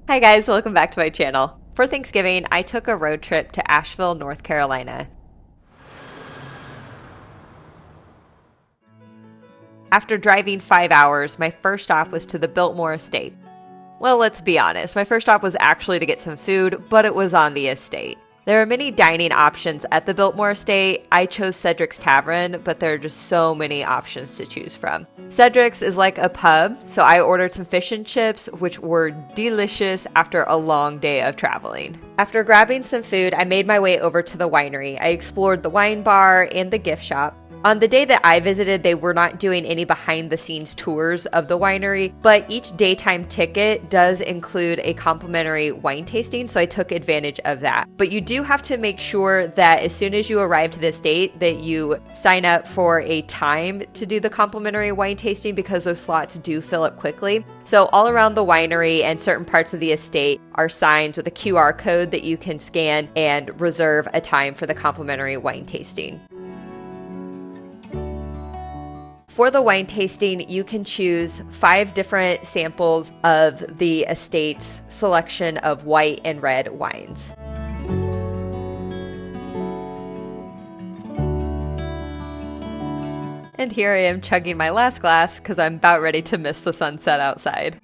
Hi guys, welcome back to my channel. For Thanksgiving, I took a road trip to Asheville, North Carolina. After driving 5 hours, my first stop was to the Biltmore Estate. Well, let's be honest, my first stop was actually to get some food, but it was on the estate. There are many dining options at the Biltmore Estate. I chose Cedric's Tavern, but there are just so many options to choose from. Cedric's is like a pub, so I ordered some fish and chips, which were delicious after a long day of traveling. After grabbing some food, I made my way over to the winery. I explored the wine bar and the gift shop. On the day that I visited, they were not doing any behind-the-scenes tours of the winery, but each daytime ticket does include a complimentary wine tasting, so I took advantage of that. But you do have to make sure that as soon as you arrive to this date that you sign up for a time to do the complimentary wine tasting because those slots do fill up quickly. So all around the winery and certain parts of the estate are signs with a QR code that you can scan and reserve a time for the complimentary wine tasting. For the wine tasting, you can choose 5 different samples of the estate's selection of white and red wines. And here I am chugging my last glass because I'm about ready to miss the sunset outside.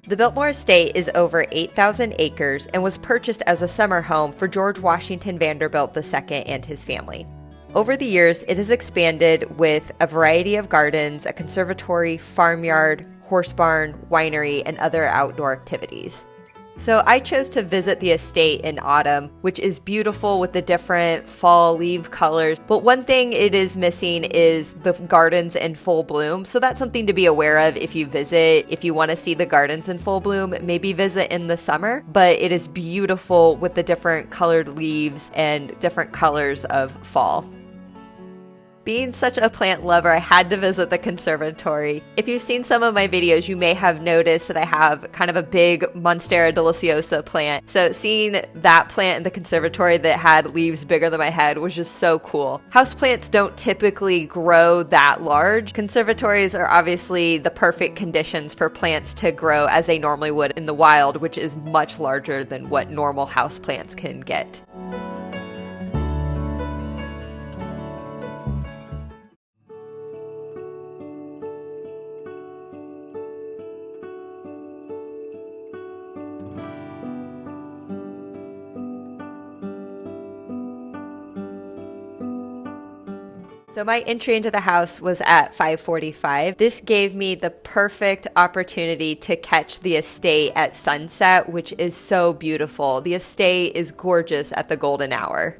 The Biltmore Estate is over 8,000 acres and was purchased as a summer home for George Washington Vanderbilt II and his family. Over the years, it has expanded with a variety of gardens, a conservatory, farmyard, horse barn, winery, and other outdoor activities. So I chose to visit the estate in autumn, which is beautiful with the different fall leaf colors. But one thing it is missing is the gardens in full bloom. So that's something to be aware of if you visit. If you want to see the gardens in full bloom, maybe visit in the summer. But it is beautiful with the different colored leaves and different colors of fall. Being such a plant lover, I had to visit the conservatory. If you've seen some of my videos, you may have noticed that I have kind of a big Monstera deliciosa plant. So seeing that plant in the conservatory that had leaves bigger than my head was just so cool. Houseplants don't typically grow that large. Conservatories are obviously the perfect conditions for plants to grow as they normally would in the wild, which is much larger than what normal houseplants can get. So my entry into the house was at 5:45. This gave me the perfect opportunity to catch the estate at sunset, which is so beautiful. The estate is gorgeous at the golden hour.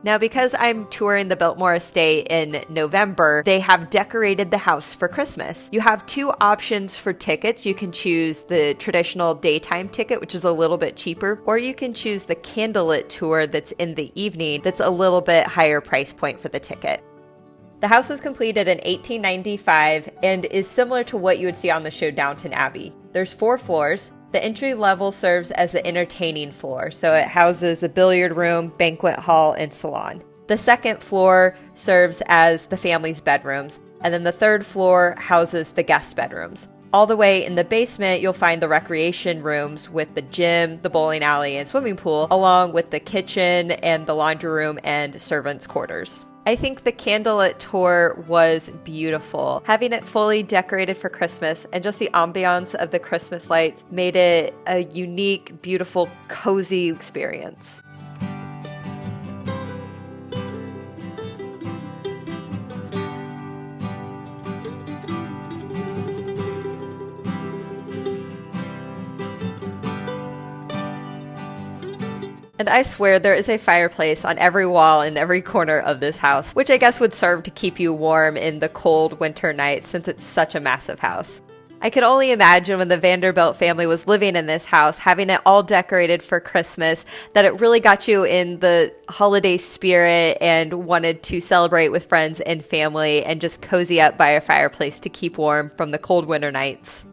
Now, because I'm touring the Biltmore Estate in November, they have decorated the house for Christmas. You have 2 options for tickets. You can choose the traditional daytime ticket, which is a little bit cheaper, or you can choose the candlelit tour that's in the evening that's a little bit higher price point for the ticket. The house was completed in 1895 and is similar to what you would see on the show Downton Abbey. There's 4 floors. The entry level serves as the entertaining floor, so it houses a billiard room, banquet hall, and salon. The second floor serves as the family's bedrooms, and then the third floor houses the guest bedrooms. All the way in the basement, you'll find the recreation rooms with the gym, the bowling alley, and swimming pool, along with the kitchen and the laundry room and servants' quarters. I think the candlelit tour was beautiful. Having it fully decorated for Christmas and just the ambiance of the Christmas lights made it a unique, beautiful, cozy experience. And I swear there is a fireplace on every wall in every corner of this house, which I guess would serve to keep you warm in the cold winter nights since it's such a massive house. I could only imagine when the Vanderbilt family was living in this house, having it all decorated for Christmas, that it really got you in the holiday spirit and wanted to celebrate with friends and family and just cozy up by a fireplace to keep warm from the cold winter nights.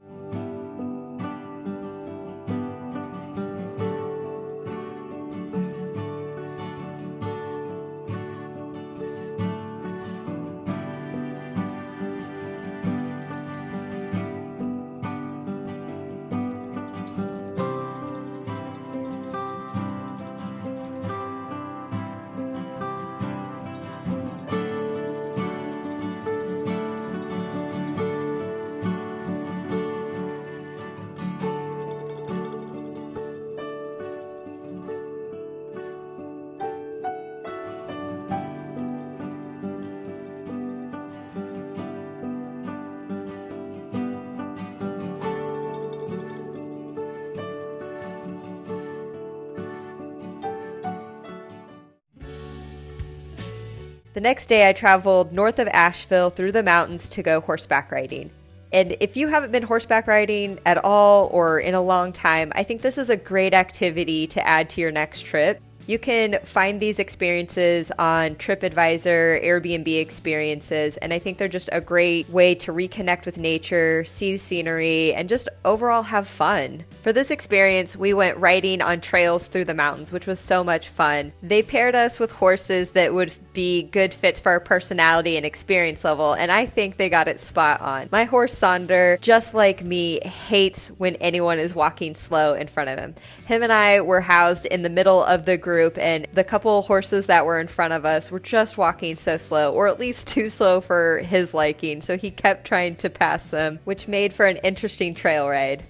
The next day I traveled north of Asheville through the mountains to go horseback riding. And if you haven't been horseback riding at all or in a long time, I think this is a great activity to add to your next trip. You can find these experiences on TripAdvisor, Airbnb experiences, and I think they're just a great way to reconnect with nature, see scenery, and just overall have fun. For this experience, we went riding on trails through the mountains, which was so much fun. They paired us with horses that would be good fits for our personality and experience level, and I think they got it spot on. My horse Sonder, just like me, hates when anyone is walking slow in front of him. Him and I were housed in the middle of the group, and the couple horses that were in front of us were just walking so slow, or at least too slow for his liking, so he kept trying to pass them, which made for an interesting trail ride.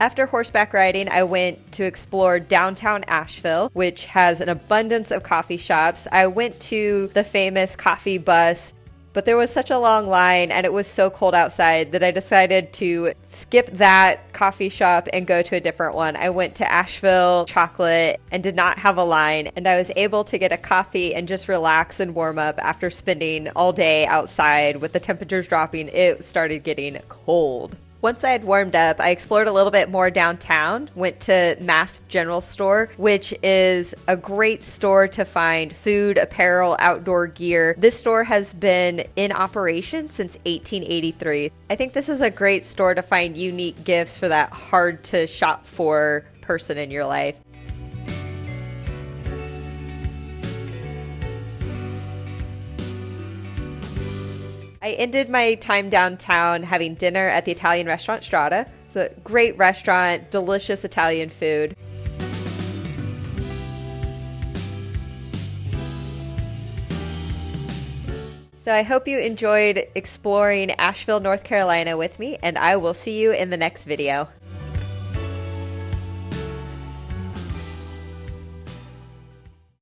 After horseback riding, I went to explore downtown Asheville, which has an abundance of coffee shops. I went to the famous coffee bus, but there was such a long line and it was so cold outside that I decided to skip that coffee shop and go to a different one. I went to Asheville Chocolate and did not have a line, and I was able to get a coffee and just relax and warm up after spending all day outside with the temperatures dropping. It started getting cold. Once I had warmed up, I explored a little bit more downtown, went to Mass General Store, which is a great store to find food, apparel, outdoor gear. This store has been in operation since 1883. I think this is a great store to find unique gifts for that hard to shop for person in your life. I ended my time downtown having dinner at the Italian restaurant Strada. It's a great restaurant, delicious Italian food. So I hope you enjoyed exploring Asheville, North Carolina with me, and I will see you in the next video.